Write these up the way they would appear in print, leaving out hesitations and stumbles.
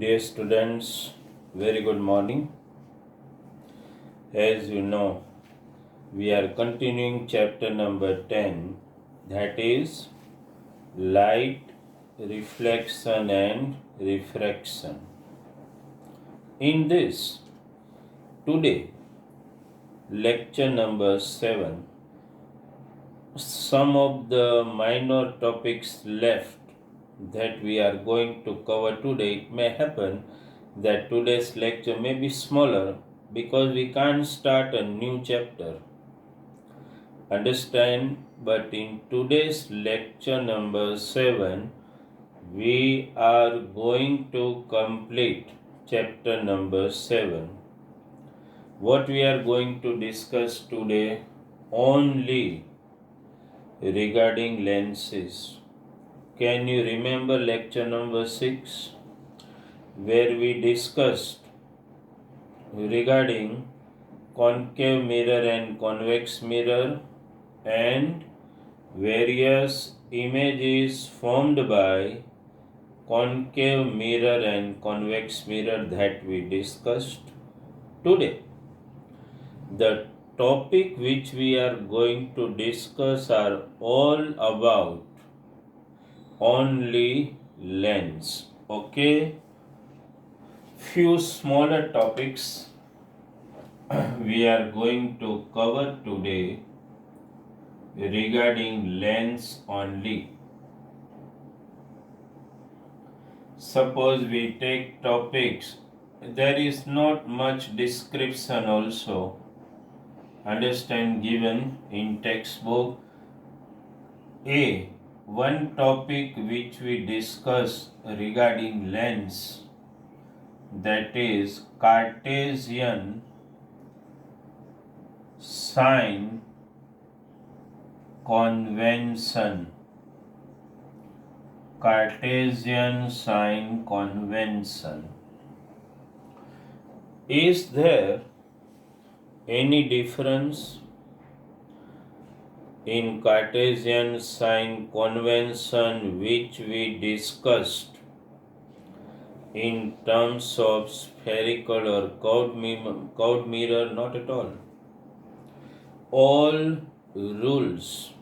Dear students, very good morning. As you know, we are continuing chapter number 10, that is light, reflection and refraction. In this, today, lecture number 7, some of the minor topics left that we are going to cover today. It may happen that today's lecture may be smaller because we can't start a new chapter. Understand? But in today's lecture number 7, we are going to complete chapter number 7. What we are going to discuss today only regarding lenses. Can you remember lecture number 6 where we discussed regarding concave mirror and convex mirror and various images formed by concave mirror and convex mirror that we discussed today? The topic which we are going to discuss are all about only lens. Okay, few smaller topics we are going to cover today regarding lens only. Suppose we take topics, there is not much description also, understand, given in textbook. One topic which we discuss regarding lens, that is Cartesian sign convention. Cartesian sign convention. Is there any difference in Cartesian sign convention which we discussed in terms of spherical or curved mirror? Not at all. All rules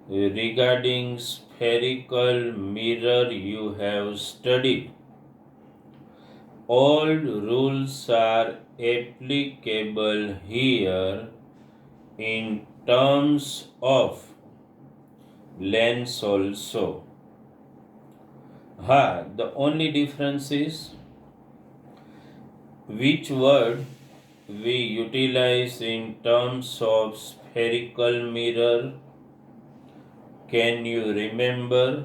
regarding spherical mirror you have studied. All rules are applicable here in terms of lens also. The only difference is which word we utilize in terms of spherical mirror. Can you remember?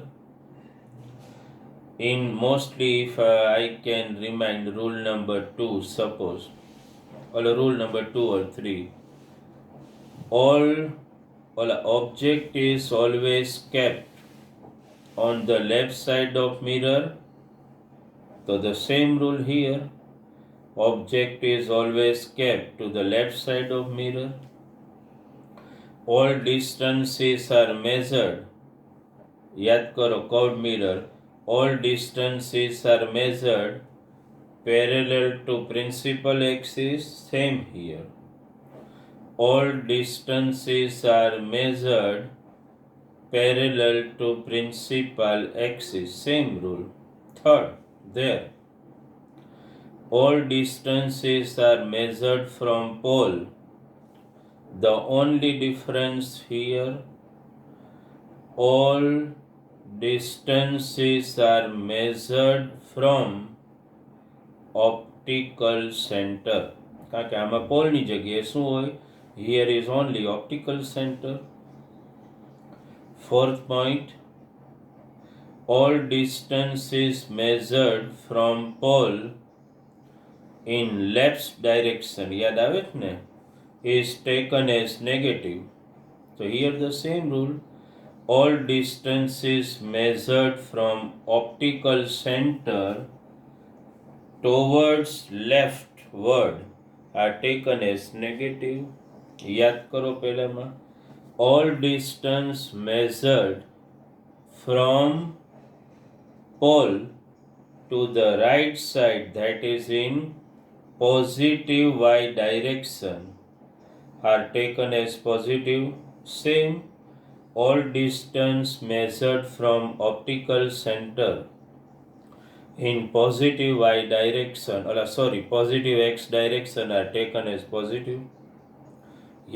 In mostly, if I can remind rule number 2, suppose, or rule number 2 or 3, all object is always kept on the left side of mirror. So the same rule here, object is always kept to the left side of mirror. All distances are measured. याद करो, curved mirror, all distances are measured parallel to principal axis. Same here. All distances are measured parallel to principal axis. Same rule. Third, there. All distances are measured from pole. The only difference here, all distances are measured from optical center. કારણ કે આમાં પોલની જગ્યાએ શું હોય? Here is only optical center. Fourth point, all distances measured from pole in left direction, याद આવે ને, is taken as negative. So here the same rule, all distances measured from optical center towards leftward are taken as negative. याद करो પહેલામાં, all distance measured from pole to the right side, that is in positive y direction, are taken as positive. Same, all distance measured from optical center in positive y direction, positive x direction are taken as positive.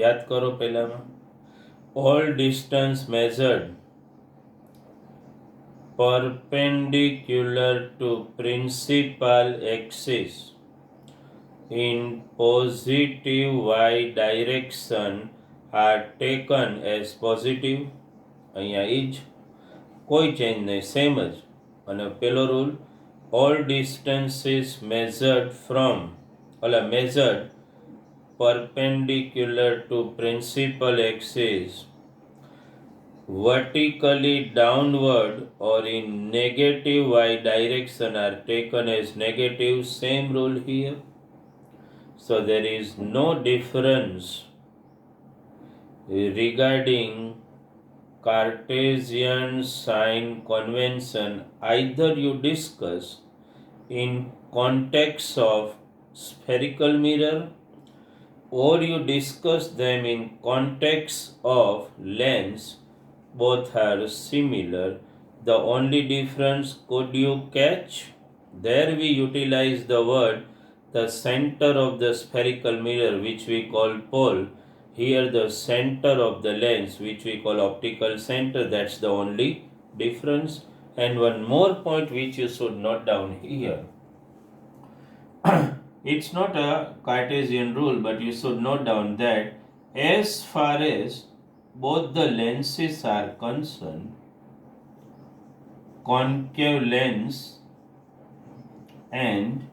યાદ કરો પહેલામાં, all distance measured perpendicular to principal axis in positive y direction are taken as positive. અહીંયા એ જ, કોઈ change નહીં, same જ. અને પેલો rule, all distances measured perpendicular to principal axis vertically downward or in negative y direction are taken as negative. Same rule here. So there is no difference regarding Cartesian sign convention. Either you discuss in context of spherical mirror or you discuss them in context of lens. Both are similar. The only difference, could you catch? There we utilize the word the center of the spherical mirror, which we call pole. Here the center of the lens, which we call optical center. That's the only difference. And one more point which you should note down here. It's not a Cartesian rule, but you should note down that as far as both the lenses are concerned, concave lens and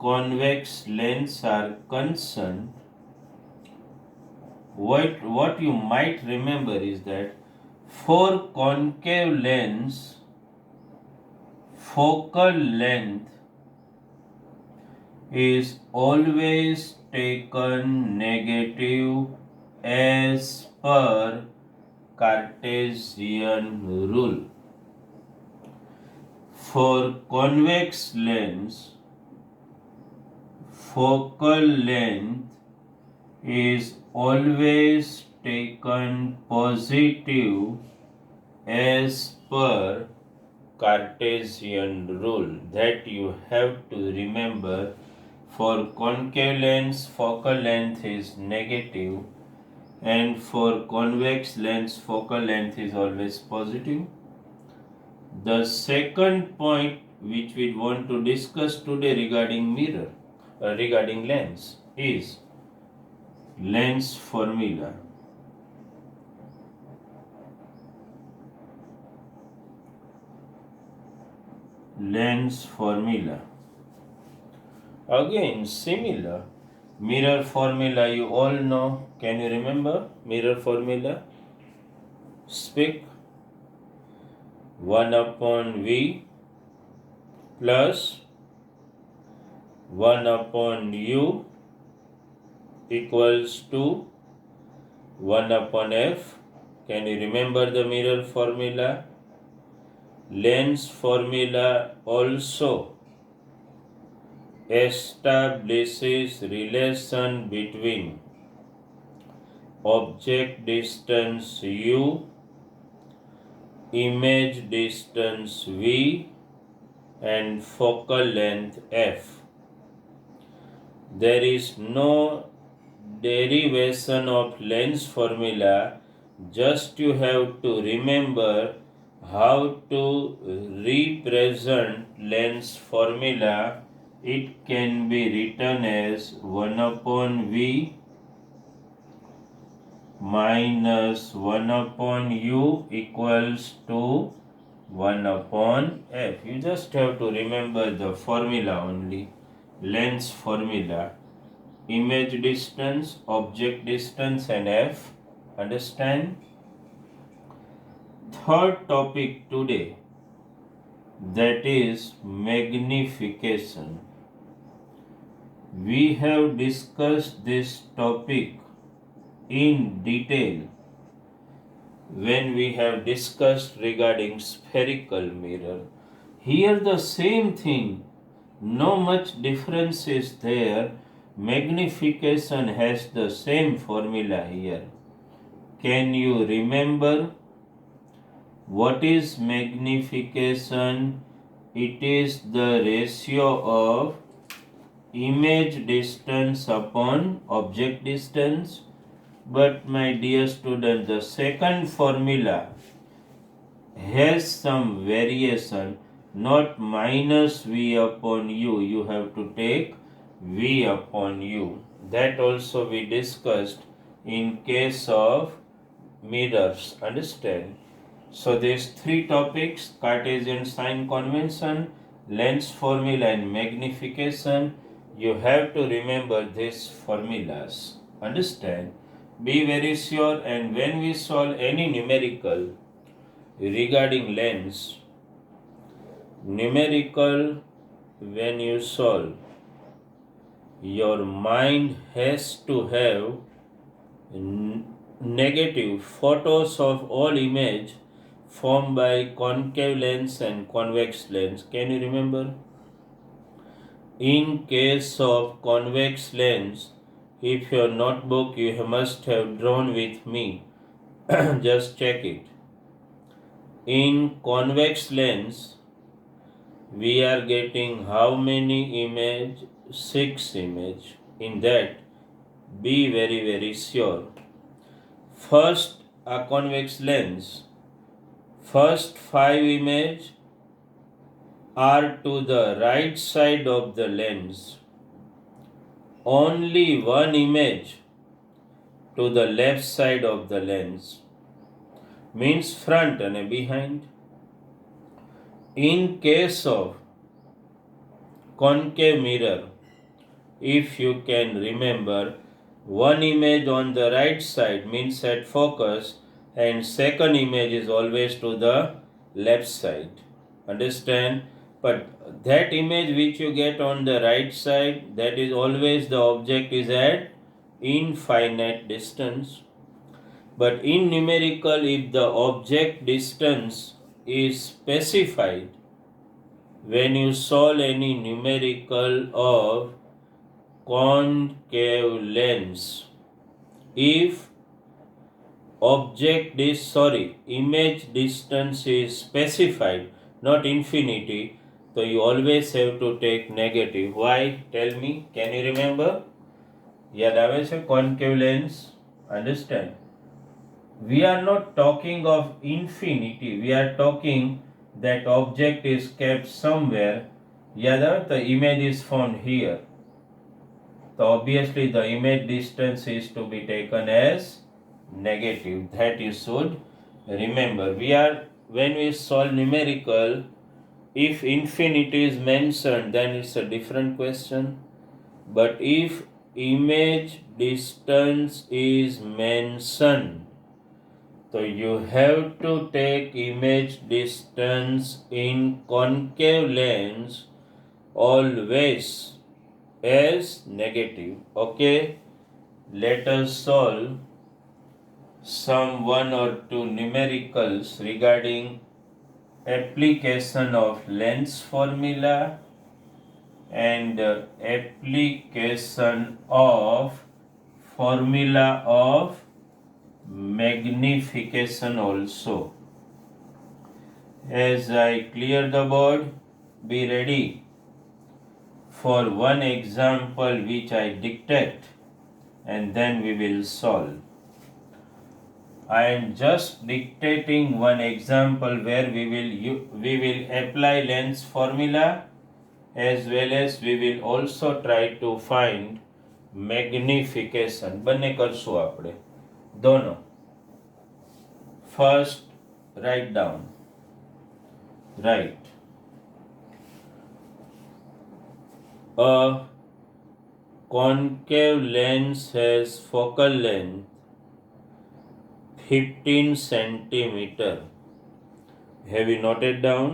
convex lens are concerned, what you might remember is that for concave lens, focal length is always taken negative as per Cartesian rule. For convex lens, focal length is always taken positive as per Cartesian rule. That you have to remember. For concave lens, focal length is negative, and for convex lens, focal length is always positive. The second point which we want to discuss today regarding lens is lens formula. Lens formula. Again, similar. Mirror formula you all know. Can you remember mirror formula? Speak. 1 upon V plus 1 upon U equals to 1 upon F. Can you remember the mirror formula? Lens formula also establishes relation between object distance U, image distance V, and focal length F. There is no derivation of lens formula, just you have to remember how to represent lens formula. It can be written as 1 upon V minus 1 upon U equals to 1 upon F. You just have to remember the formula only. Lens formula, image distance, object distance, and F. Understand? Third topic today, that is magnification. We have discussed this topic in detail when we have discussed regarding spherical mirror. Here the same thing, no much difference is there. Magnification has the same formula here. Can you remember what is magnification? It is the ratio of image distance upon object distance. But my dear student, the second formula has some variation, not minus v upon u. You have to take v upon u. That also we discussed in case of mirrors. Understand? So these three topics, Cartesian sign convention, lens formula and magnification, you have to remember these formulas. Understand? Be very sure, and when we solve any numerical regarding lens, numerical, when you solve, your mind has to have negative photos of all image formed by concave lens and convex lens. Can you remember? In case of convex lens, if your notebook you must have drawn with me, just check it. In convex lens, we are getting how many image? 6 image. In that, be very sure. First, a convex lens. First 5 image are to the right side of the lens. Only one image to the left side of the lens. Means front and behind. In case of concave mirror, if you can remember, one image on the right side means at focus, and second image is always to the left side. Understand? But that image which you get on the right side, that is always the object is at infinite distance. But in numerical, if the object distance is specified, when you solve any numerical of concave lens, if image distance is specified, not infinity, so you always have to take negative. Why? Tell me. Can you remember? याद आवे છે concave lens? Understand? We are not talking of infinity. We are talking that object is kept somewhere. Yada, the image is found here. So obviously the image distance is to be taken as negative. That you should remember. When we solve numerical, if infinity is mentioned, then it's a different question. But if image distance is mentioned, so you have to take image distance in concave lens always as negative. Okay, let us solve some one or two numericals regarding application of lens formula and application of formula of magnification also. As I clear the board, be ready for one example which I dictate, and then we will solve. I am just dictating one example where we will apply lens formula, as well as we will also try to find magnification. બંને કરશું આપણે दोनों. First, write down. Write. A concave lens has focal length 15 centimeter. Have you noted down?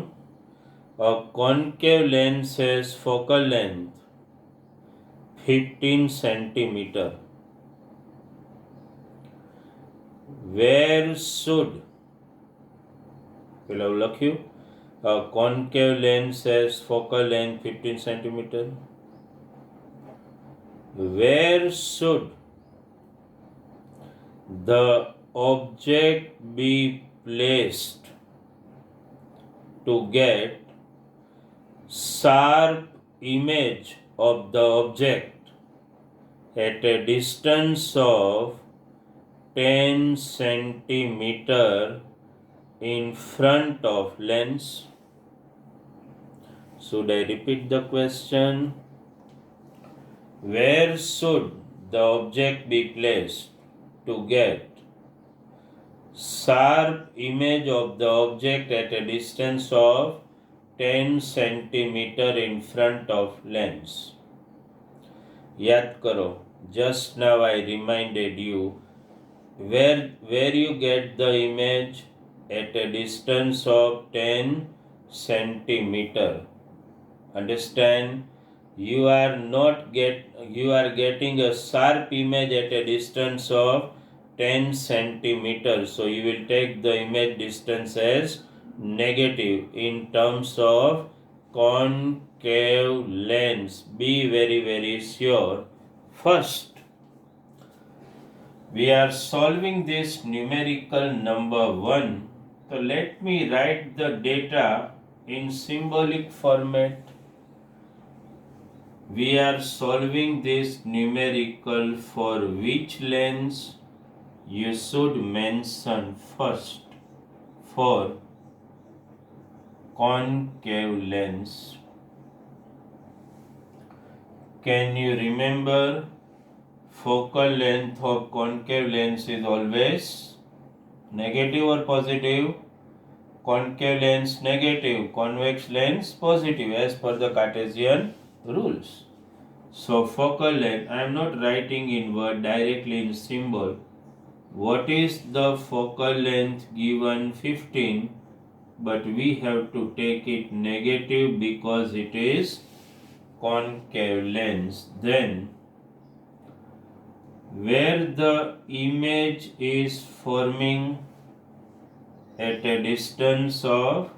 A concave lens has focal length 15 centimeter. Where should, પેલા લખ્યું, A concave lens has focal length 15 centimeter. Where should the object be placed to get sharp image of the object at a distance of 10 centimeter in front of lens? Should I repeat the question? Where should the object be placed to get sharp image of the object at a distance of 10 centimeter in front of lens? याद करो, just now I reminded you where you get the image at a distance of 10 centimeter. Understand? You are getting a sharp image at a distance of 10 centimeters. So you will take the image distance as negative in terms of concave lens. Be very, very sure. First, we are solving this numerical number 1. So let me write the data in symbolic format. We are solving this numerical for which lens? You should mention first for concave lens. Can you remember? Focal length of concave lens is always negative or positive? Concave lens negative, convex lens positive as per the Cartesian rules. So focal length, I am not writing in word, directly in symbol. What is the focal length given? 15, but we have to take it negative because it is concave lens. Then where the image is forming at a distance of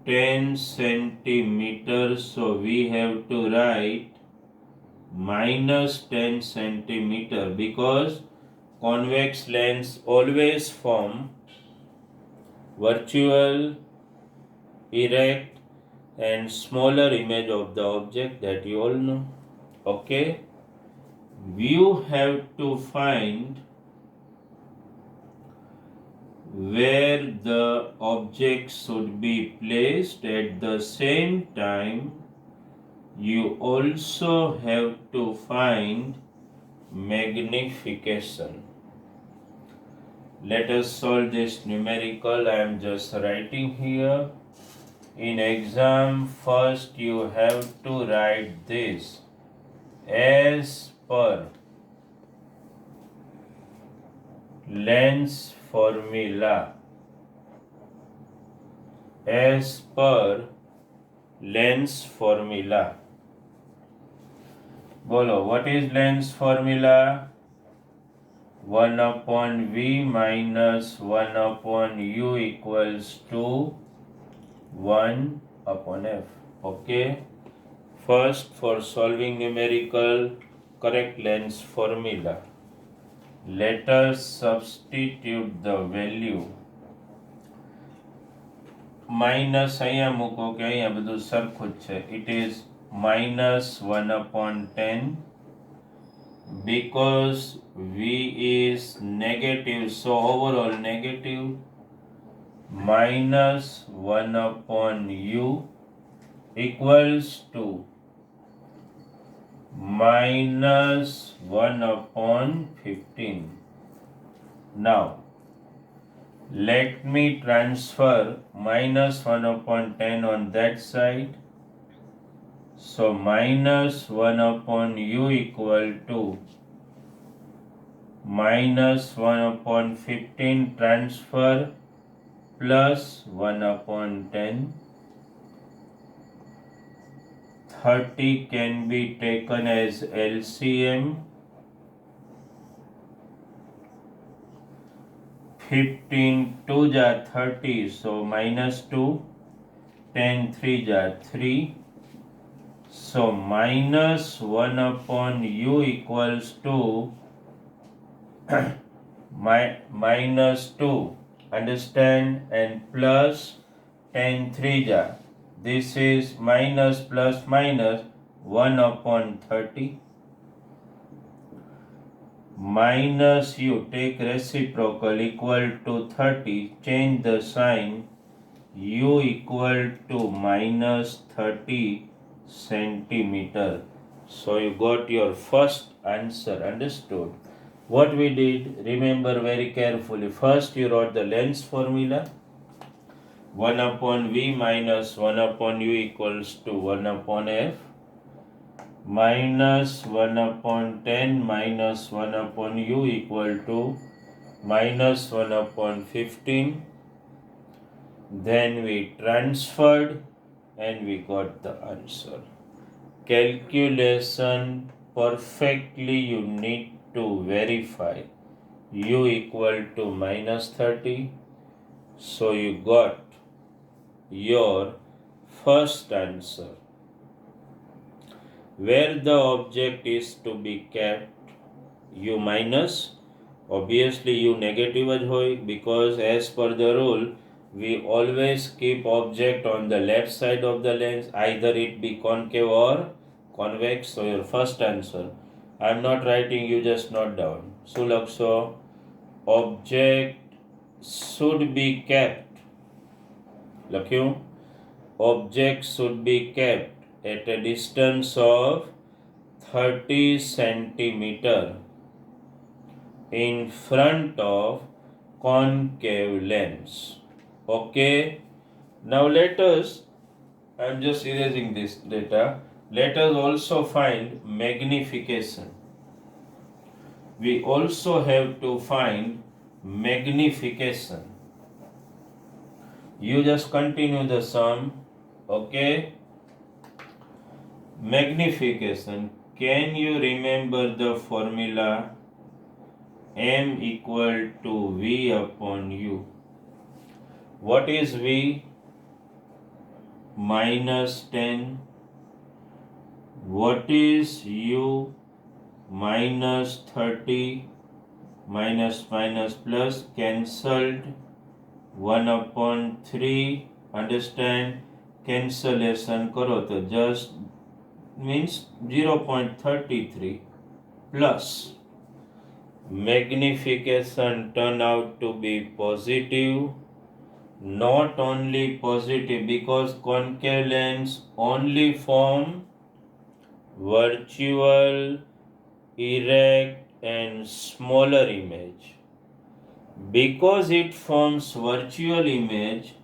10 centimeters, so we have to write minus 10 centimeter because convex lens always form virtual, erect and smaller image of the object, that you all know. Okay, you have to find where the object should be placed. At the same time, you also have to find magnification. Let us solve this numerical. I am just writing here. In exam, first you have to write this as per lens formula. As per lens formula. Bolo, what is lens formula? 1 upon V minus 1 upon U equals to 1 upon F. Okay. First, for solving numerical, correct lens formula. Let us substitute the value. Minus અહીંયા મૂકો કે અહીંયા બધું સરખું જ છે. It is minus 1 upon 10 because V is negative, so overall negative. Minus 1 upon U equals to minus 1 upon 15. Now, let me transfer minus 1 upon 10 on that side. So, minus 1 upon U equal to minus 1 upon 15 transfer plus 1 upon 10. 30 can be taken as LCM. 15 2 ja 30, so minus 2. 10 3 are 3. So minus 1 upon u equals to minus 2. Understand? And plus 10 3 are. This is minus plus minus 1 upon 30. Minus u, take reciprocal, equal to 30. Change the sign. U equal to minus 30 centimeter. So you got your first answer. Understood? What we did, remember very carefully. First you wrote the length formula. 1 upon v minus 1 upon u equals to 1 upon f. Minus 1 upon 10 minus 1 upon u equal to minus 1 upon 15. Then we transferred and we got the answer. Calculation perfectly you need to verify. U equal to minus 30. So you got your first answer. Where the object is to be kept, u minus, obviously u negative જ હોય, because as per the rule we always keep object on the left side of the lens, either it be concave or convex. So your first answer, I am not writing, you just note down. શું લખશો? Object should be kept. લખ્યું? Object should be kept at a distance of 30 centimeter in front of concave lens. Okay, now let us, I am just erasing this data. Let us also find magnification. We also have to find magnification. You just continue the sum. Okay, magnification. Can you remember the formula? M equal to V upon U. What is V? Minus 10. What is U? Minus 30. Minus minus plus cancelled. 1 upon 3. Understand? Cancellation karo to just means 0.33 plus magnification turn out to be positive. Not only positive, because concave lens only form virtual, erect and smaller image. Because it forms virtual image,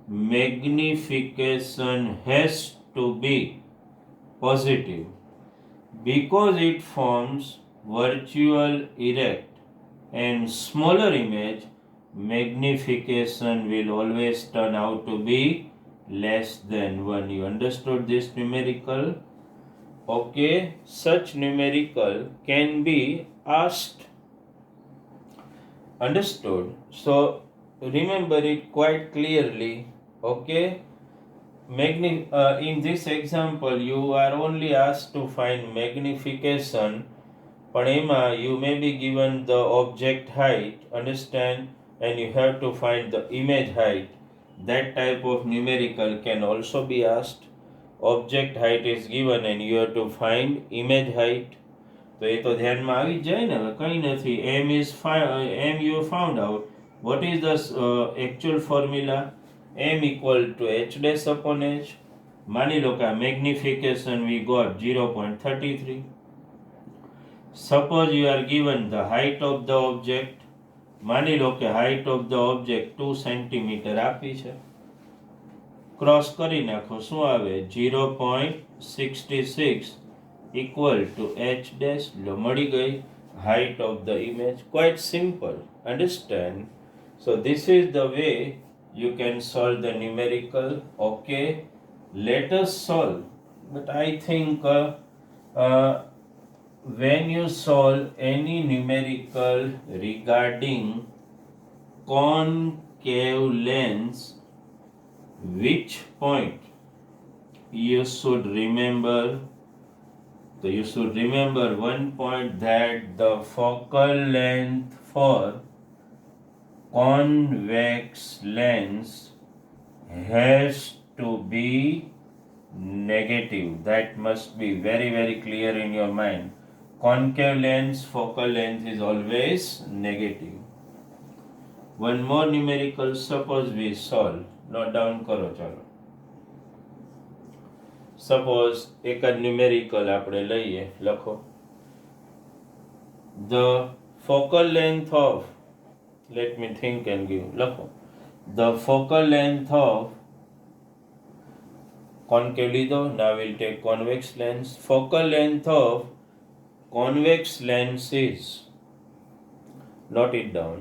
magnification has to be positive. Because it forms virtual, erect and smaller image, magnification will always turn out to be less than 1. You understood this numerical? Okay, such numerical can be asked. Understood? So remember it quite clearly. Okay, in this example you are only asked to find magnification, but you may be given the object height. Understand? And you have to find the image height. That type of numerical can also be asked. Object height is given and you have to find image height. તો એ તો ધ્યાનમાં આવી જ જાય ને. હવે કંઈ નથી. M you found out. What is the actual formula? M equal to H dash upon H. માની લો કે magnification we got 0.33. Suppose you are given the height of the object. માની લો કે height of the object 2 cm આપી છે. Cross કરી નાખો, શું આવે? 0.66 equal to H dash. લો મળી ગઈ height of the image. Quite simple. Understand? So this is the way you can solve the numerical. Okay, let us solve. But I think when you solve any numerical regarding concave lens, which point you should remember. So you should remember one point, that the focal length for convex lens has to be negative. That must be very, very clear in your mind. Concave lens focal length is always negative. One more numerical, suppose we solve. Note down करो चलो. Suppose एक numerical આપણે લઈએ, લખો. The focal length of, let me think and give, લખો. The focal length of concave લીધો, now we'll take convex lens. Focal length of convex lens is, note it down,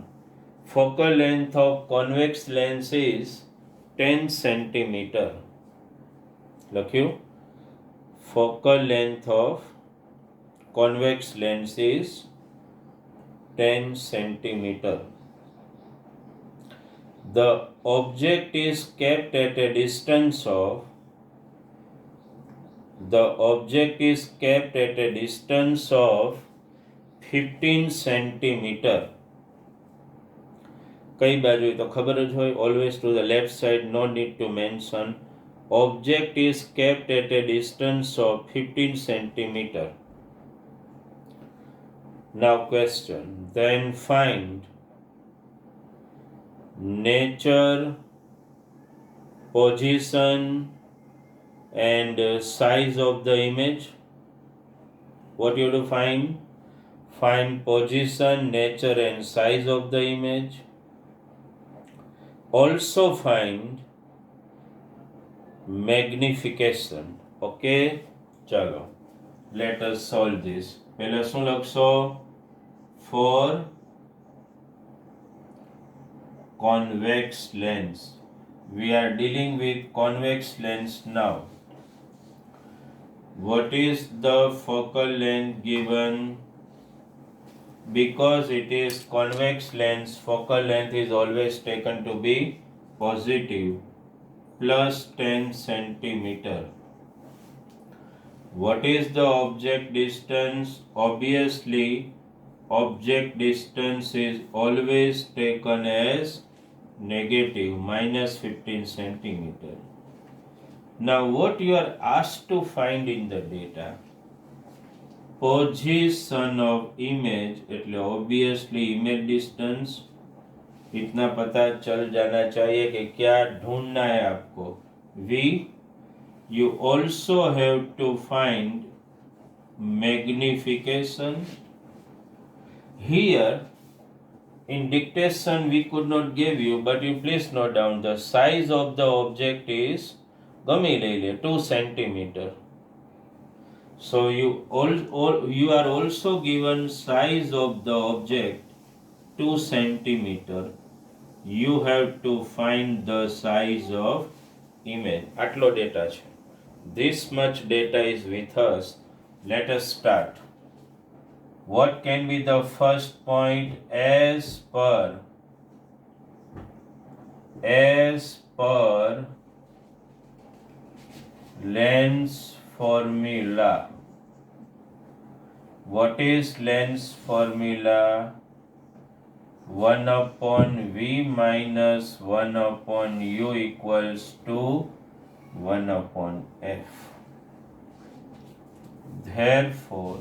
focal length of convex lens is 10 centimeter. લખ્યું? Focal length of convex lens is 10 centimeter. The object is kept at a distance of, the object is kept at a distance of 15 centimeter. કઈ બાજુ તો ખબર જ હોય, always to the left side, no need to mention. Object is kept at a distance of 15 centimeter. Now question, then find nature, position and size of the image. What you have to find? Find position, nature and size of the image. Also find magnification. Okay, chalo, let us solve this. પહેલા શું લખશો? For convex lens. We are dealing with convex lens now. What is the focal length given? Because it is convex lens, focal length is always taken to be positive, plus 10 centimeter. What is the object distance? Obviously, object distance is always taken as negative, minus 15 centimeter. Now what you are asked to find in the data? Position of image, એટલે obviously image distance. इतना पता चल जाना चाहिए कि क्या ढूंढना है आपको. V, you also have to find magnification. Here in dictation we could not give you, but you please note down the size of the object is ગમે લઈ લે 2 centimeter. So you are also given size of the object 2 centimeter. You have to find the size of image. આટલો data છે. This much data is with us. Let us start. What can be the first point as per lens formula? What is lens formula? 1 upon V minus 1 upon U equals to 1 upon F. Therefore,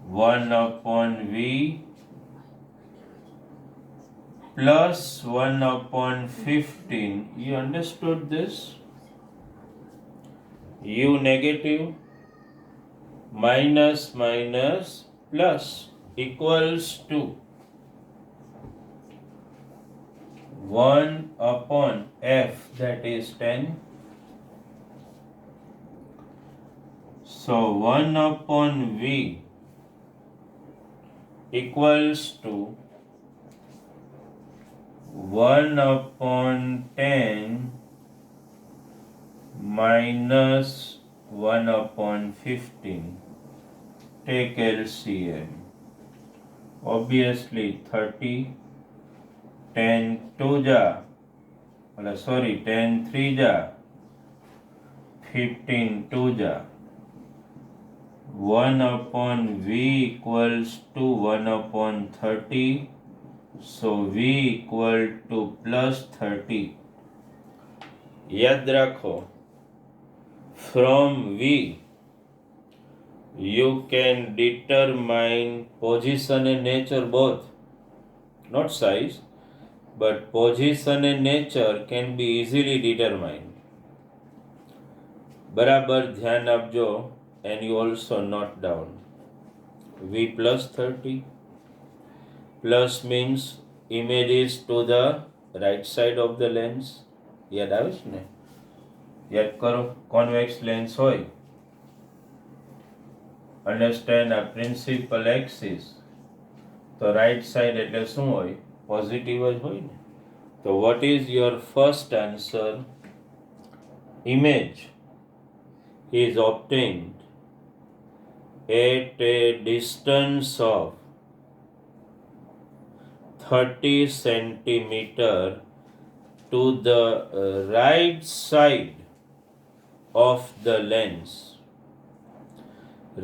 1 upon V plus 1 upon 15. You understood this? U negative, minus minus plus equals to 1 upon F, that is 10. So 1 upon V equals to 1 upon 10 minus 1 upon 15. Take LCM. Obviously 30, 10 2 ja sorry, 10 3 ja, 15 2 ja, 1 upon V equals to 1 upon 30. So V equal to plus 30. યાદ રાખો, from V you can determine position and nature both, not size, but position and nature can be easily determined. બરાબર ધ્યાન આપજો, and you also note down V plus 30. Plus means image is to the right side of the lens. યાદ આવે છે ને? યાદ કરો, convex lens હોય, understand a principal axis, તો right side એટલે શું હોય? Positive જ હોય ને. તો what is your first answer? Image is obtained at a distance of 30 centimeter to the right side of the lens.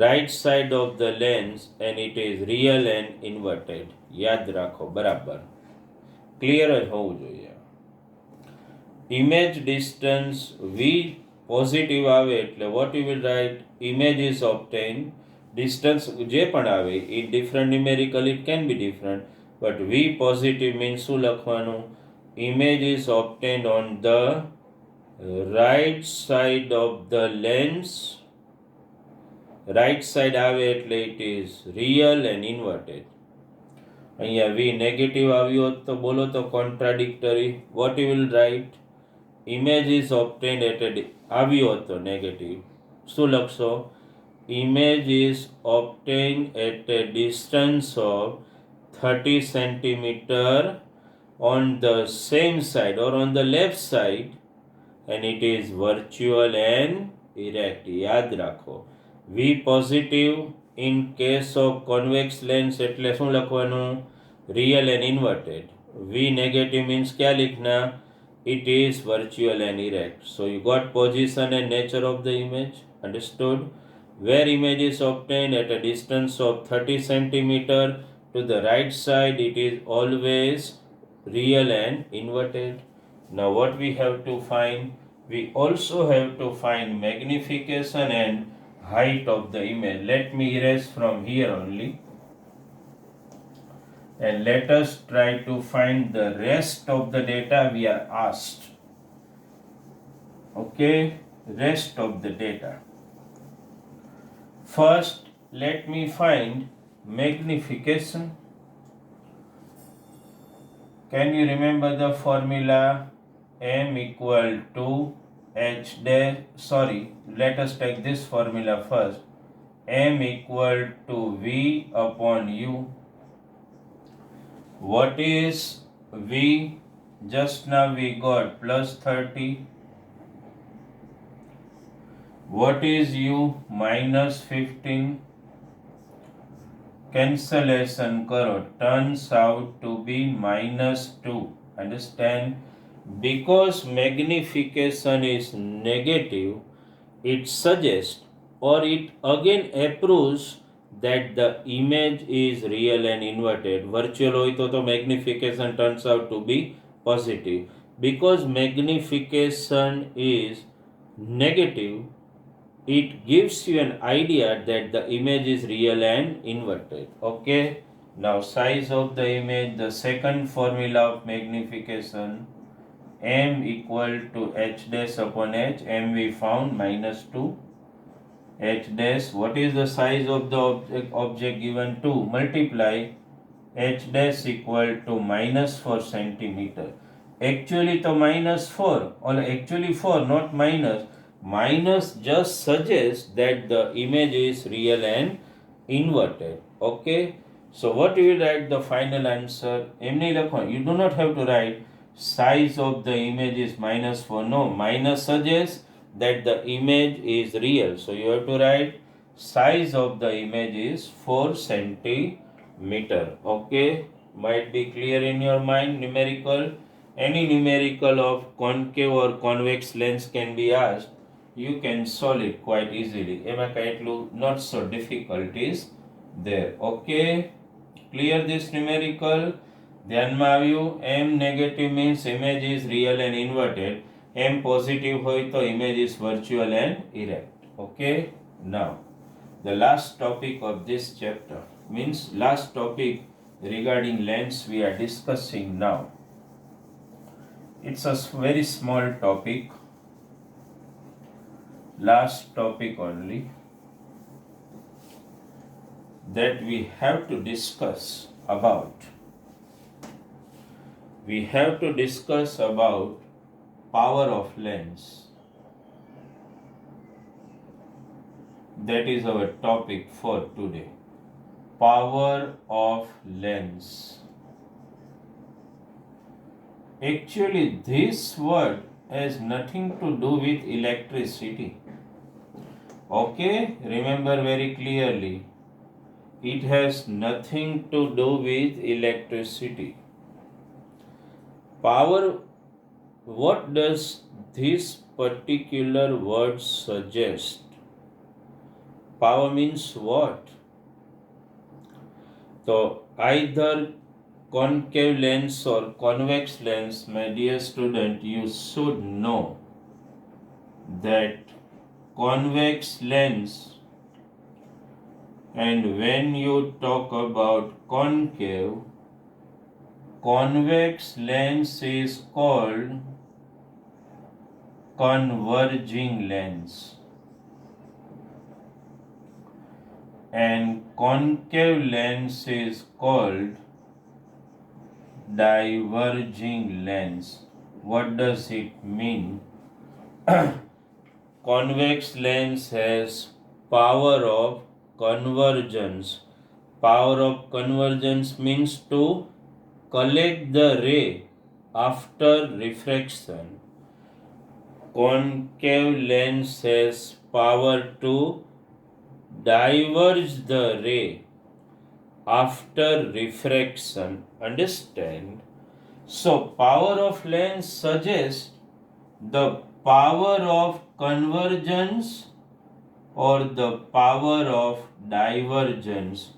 Right side of the lens, and it is real and inverted. યાદ રાખો, બરાબર clear જ હોવું જોઈએ. Image distance V positive આવે એટલે what you will write? Image is obtain. Distance જે પણ આવે in different numerical it can be different, but V positive means શું લખવાનું? Image is obtained on the right side of the lens. Right side આવે એટલે it is real and inverted. અહીંયા V negative આવ્યો તો બોલો તો contradictory. What you will write? Image is obtained at આવ્યો હતો નેગેટિવ, શું લખશો? Image is obtained at a distance of 30 centimeter on the same side or on the left side, and it is virtual and erect. યાદ રાખો, V positive in case of convex lens એટલે શું લખવાનું? Real and inverted. V negative means क्या लिखना? It is virtual and erect. So you got position and nature of the image. Understood? Where image is obtained at a distance of 30 centimeter to the right side, it is always real and inverted. Now what we have to find? We also have to find magnification and height of the image. Let me erase from here only, and let us try to find the rest of the data we are asked. Okay, rest of the data. First, let me find magnification. Can you remember the formula? M equal to H dash, sorry, let us take this formula first. M equal to V upon U. What is V? Just now we got plus 30. What is U? Minus 15. Cancellation karo, turns out to be minus 2. Understand? Because magnification is negative, it suggests or it again approves that the image is real and inverted. Virtual hoy to magnification turns out to be positive. Because magnification is negative, it gives you an idea that the image is real and inverted. Okay, now size of the image, the second formula of magnification, M equal to H dash upon H. M we found minus 2. H dash, what is the size of the object given? 2. Multiply H dash equal to minus 4 centimeter. Actually to minus 4, or actually 4, not minus. Minus just suggests that the image is real and inverted. Okay, so what you will write the final answer? You do not have to write size of the image is minus 4. No, minus suggests that the image is real. So you have to write size of the image is 4 centimeter. Okay, might be clear in your mind, numerical. any numerical of concave or convex lens can be asked, you can solve it quite easily. એમાં કઈ એટલું not so difficult is there. Okay, clear this numerical. ધ્યાનમાં આવ્યું? M negative means image is real and inverted. M positive હોય તો image is virtual and erect. Okay, now the last topic of this chapter means last topic regarding lens we are discussing now. It's a very small topic, last topic only, that we have to discuss about. We have to discuss about power of lens. That is our topic for today. Power of lens. Actually, this word has nothing to do with electricity. Okay, remember very clearly. It has nothing to do with electricity. Power, what does this particular word suggest? Power means what? So either concave lens or convex lens, my dear student, you should know that convex lens, and when you talk about concave, convex lens is called converging lens, and concave lens is called diverging lens. What does it mean? Convex lens has power of convergence. Power of convergence means to collect the ray after refraction. Concave lens has power to diverge the ray after refraction. Understand? So power of lens suggests the power of convergence or the power of divergence.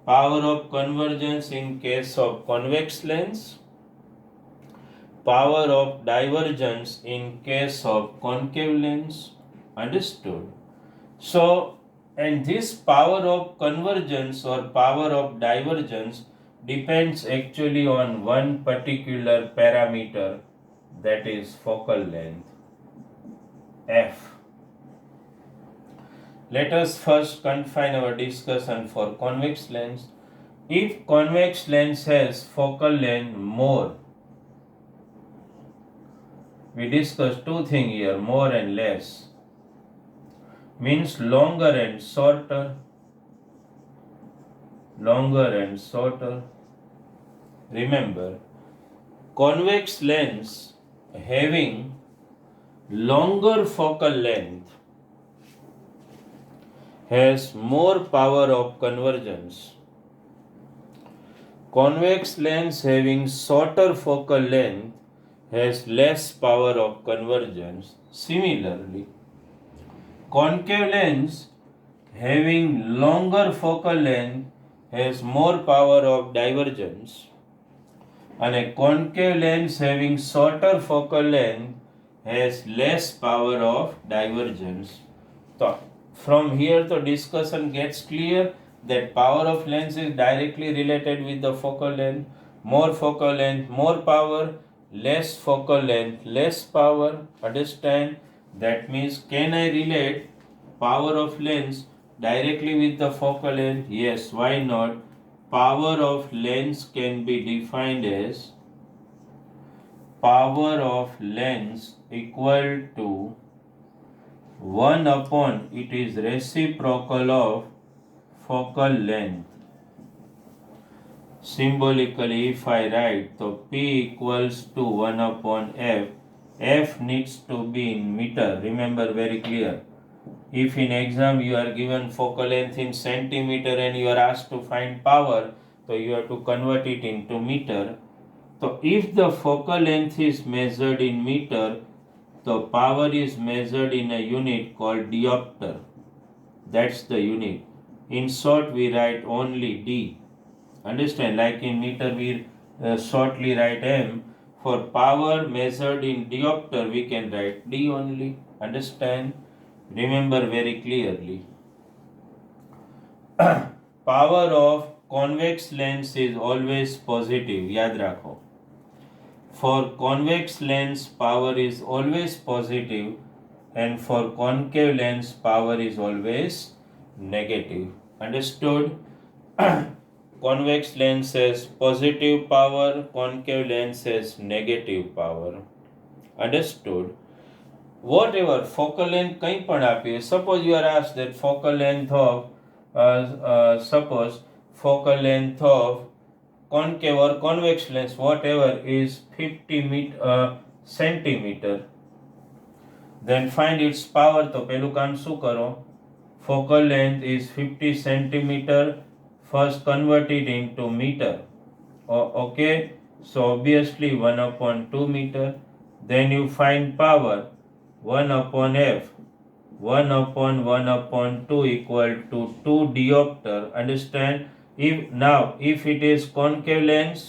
Power of convergence in case of convex lens, power of divergence in case of concave lens. Understood? So, and this power of convergence or power of divergence depends actually on one particular parameter, that is focal length, f. Let us first confine our discussion for convex lens. If convex lens has focal length more, we discuss two things here, more and less. Means longer and shorter. Longer and shorter. Remember, convex lens having longer focal length has more power of convergence. Convex lens having shorter focal length has less power of convergence. Similarly, concave lens having longer focal length has more power of divergence, and a concave lens having shorter focal length has less power of divergence. So, from here the discussion gets clear that power of lens is directly related with the focal length. More focal length, more power. Less focal length, less power. Understand? That means, can I relate power of lens directly with the focal length? Yes, why not? Power of lens can be defined as power of lens equal to 1 upon it is reciprocal of focal length. Symbolically, if I write, so P equals to 1 upon F. F needs to be in meter. Remember very clear. If in exam you are given focal length in centimeter and you are asked to find power, so you have to convert it into meter. So if the focal length is measured in meter, the power is measured in a unit called diopter. That's the unit. In short, we write only D. Understand? Like in meter, we shortly write M. For power measured in diopter, we can write D only. Understand? Remember very clearly. Power of convex lens is always positive. याद रखो. For convex lens, power is always positive, and for concave lens, power is always negative. Understood? Convex lens has positive power, concave lens has negative power. Understood? Whatever focal length કંઈ પણ આપીએ, suppose you are asked that focal length of suppose focal length of concave or convex lens whatever is 50 centimeter, then find its power. તો પેલું કામ શું કરો? Focal length is 50 centimeter. First convert it into meter. Okay, so obviously 1 upon 2 meter. Then you find power 1 upon f. 1 upon 1 upon 2 equal to 2 diopter. Understand? If it is concave lens,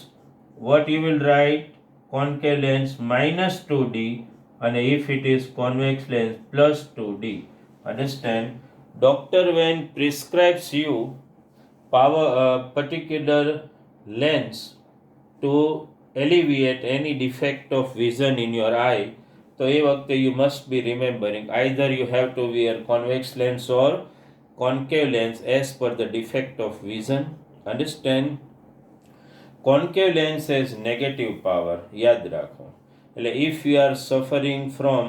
what you will write? Concave lens minus 2d, and if it is convex lens plus 2d. Understand? Doctor when prescribes you power particular lens to alleviate any defect of vision in your eye, so એ વખતે you must be remembering either you have to wear convex lens or concave lens as per the defect of vision. Understand? Concave lens has negative power. યાદ રાખો. એટલે if you are suffering from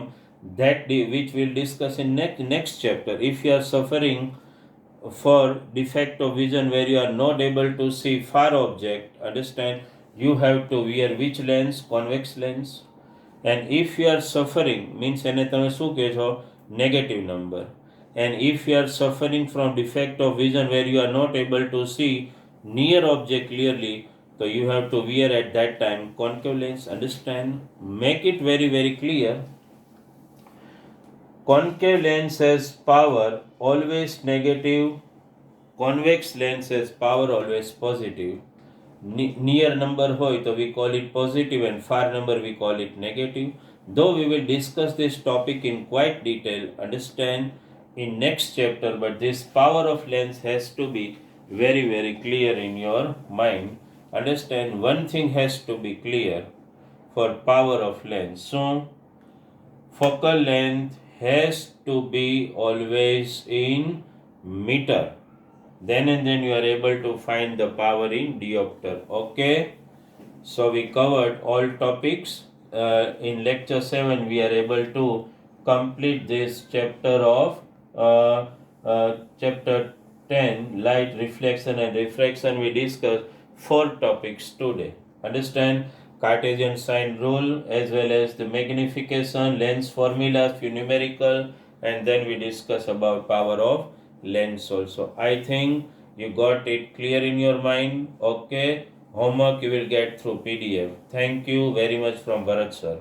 that which we'll discuss in next chapter, if you are suffering for defect of vision where you are not able to see far object, understand, you have to wear which lens? Convex lens. And if you are suffering means એને તમે શું કહેશો? Negative number. And if you are suffering from defect of vision where you are not able to see near object clearly, so you have to wear at that time concave lens. Understand? Make it very very clear. Concave lens has power always negative, convex lens has power always positive. Near number hoy so we call it positive and far number we call it negative. Though we will discuss this topic in quite detail, understand, in next chapter, but this power of lens has to be very very clear in your mind. Understand, one thing has to be clear for power of lens. So focal length has to be always in meter. Then and then you are able to find the power in diopter. Okay, so we covered all topics. In lecture 7 we are able to complete this chapter of chapter 10 light reflection and refraction. We discussed 4 topics today. Understand? Cartesian sign rule as well as the magnification, lens formulas, few numerical, and then we discuss about power of lens also. I think you got it clear in your mind. Okay, homework you will get through PDF. Thank you very much from Bharat sir.